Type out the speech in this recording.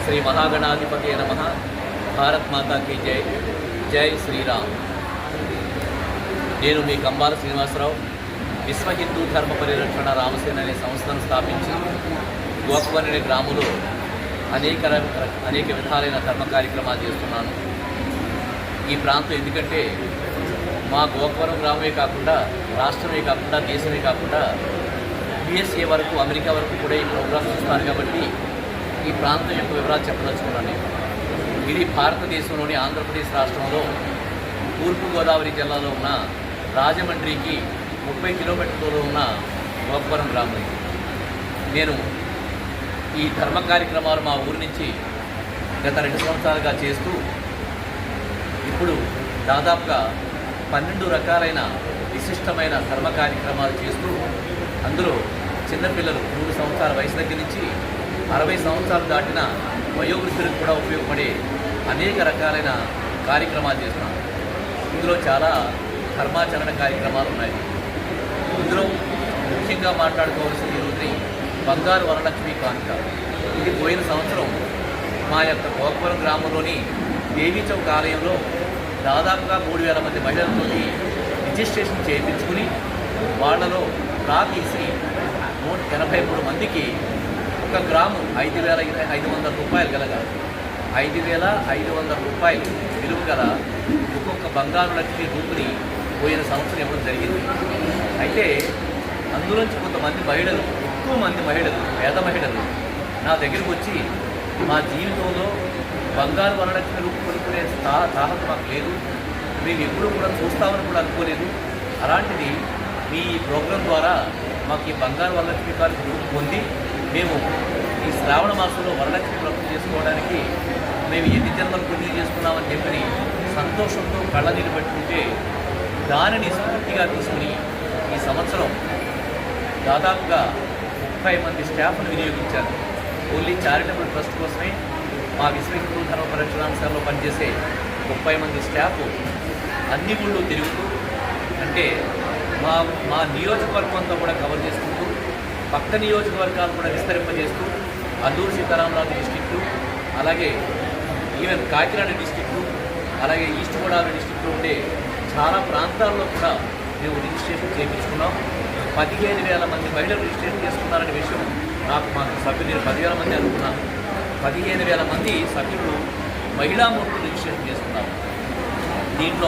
శ్రీ మహాగణాధిపతి నమః. భారత్ మాతా కీ జై. జై శ్రీరామ్. నేను మీ కంబాల శ్రీనివాసరావు. విశ్వ హిందూ ధర్మ పరిరక్షణ రామసేన అనే సంస్థను స్థాపించి గోకవరం అనే గ్రామంలో అనేక విధాలైన ధర్మ కార్యక్రమాలు చేస్తున్నాను. ఈ ప్రాంతం ఎందుకంటే మా గోకవరం గ్రామమే కాకుండా రాష్ట్రమే కాకుండా దేశమే కాకుండా USA వరకు అమెరికా వరకు కూడా ఈ ప్రోగ్రామ్స్ చూస్తున్నారు కాబట్టి ఈ ప్రాంతం యొక్క వివరాలు చెప్పదలుచుకున్నాను. నేను ఇది భారతదేశంలోని ఆంధ్రప్రదేశ్ రాష్ట్రంలో తూర్పుగోదావరి జిల్లాలో ఉన్న రాజమండ్రికి 30 కిలోమీటర్ల దూరం ఉన్న గోకవరం గ్రామం. నేను ఈ ధర్మ కార్యక్రమాలు మా ఊరి నుంచి గత 2 సంవత్సరాలుగా చేస్తూ ఇప్పుడు దాదాపుగా 12 రకాలైన విశిష్టమైన ధర్మ కార్యక్రమాలు చేస్తూ అందులో చిన్నపిల్లలు 3 సంవత్సరాల వయసు దగ్గర నుంచి 60 సంవత్సరాలు దాటిన వయోవృద్ధులకు కూడా ఉపయోగపడే అనేక రకాలైన కార్యక్రమాలు చేస్తున్నాం. ఇందులో చాలా ధర్మాచరణ కార్యక్రమాలు ఉన్నాయి. ఇందులో ముఖ్యంగా మాట్లాడుకోవాల్సిన ఈరోజు బంగారు వరలక్ష్మి కానుక. ఇది పోయిన సంవత్సరం మా యొక్క గోకవరం గ్రామంలోని దేవీ చౌక్ ఆలయంలో దాదాపుగా 3000 మంది మహిళలతో రిజిస్ట్రేషన్ చేయించుకుని వాళ్లలో డ్రా తీసి 183 మందికి ఒక గ్రాము 5,500 రూపాయలు గలగా 5,500 రూపాయలు విలువ గల ఒక్కొక్క బంగారు లక్ష్మి రూపుని పోయిన సంవత్సరం ఇవ్వడం జరిగింది. అయితే అందులోంచి కొంతమంది మహిళలు, ఎక్కువ మంది మహిళలు, పేద మహిళలు నా దగ్గరికి వచ్చి మా జీవితంలో బంగారు వరలక్ష్మి రూపు కొనుక్కునే తాహత మాకు లేదు, మేము ఎప్పుడూ కూడా చూస్తామని కూడా అనుకోలేదు, అలాంటిది మీ ప్రోగ్రాం ద్వారా మాకు ఈ బంగారు వరలక్ష్మి కానుక రూపు పొంది మేము ఈ శ్రావణ మాసంలో వరలక్ష్మి వ్రతం చేసుకోవడానికి మేము ఎన్ని జన్మలు పుణ్యం చేసుకున్నామని చెప్పి సంతోషంతో కళ్ళనీళ్ళు పెట్టుకుంటే దానిని స్ఫూర్తిగా తీసుకుని ఈ సంవత్సరం దాదాపుగా 30 మంది స్టాఫ్ను వినియోగించారు. ఓన్లీ చారిటబుల్ ట్రస్ట్ కోసమే మా విశ్వ హిందూ ధర్మ పరిరక్షణాంశాల్లో పనిచేసే 30 మంది స్టాఫ్ అన్ని ఊళ్ళు తిరుగుతూ, అంటే మా నియోజకవర్గం అంతా కూడా కవర్ చేసుకుంటూ పక్క నియోజకవర్గాలు కూడా విస్తరింపజేస్తూ అల్లూరు సీతారామరాజు డిస్టిక్టు, అలాగే ఈవెన్ కాకినాడ డిస్టిక్టు, అలాగే ఈస్ట్ గోదావరి డిస్టిక్లో ఉండే చాలా ప్రాంతాల్లో కూడా మేము రిజిస్ట్రేషన్ చేయించుకున్నాం. 15,000 మంది మహిళలు రిజిస్ట్రేషన్ చేసుకున్నారనే విషయం మాకు సభ్యులు, నేను 10,000 మంది అనుకున్నాను. 15,000 మంది సభ్యులు మహిళామూర్తులు రిజిస్ట్రేషన్ చేసుకున్నారు. దీంట్లో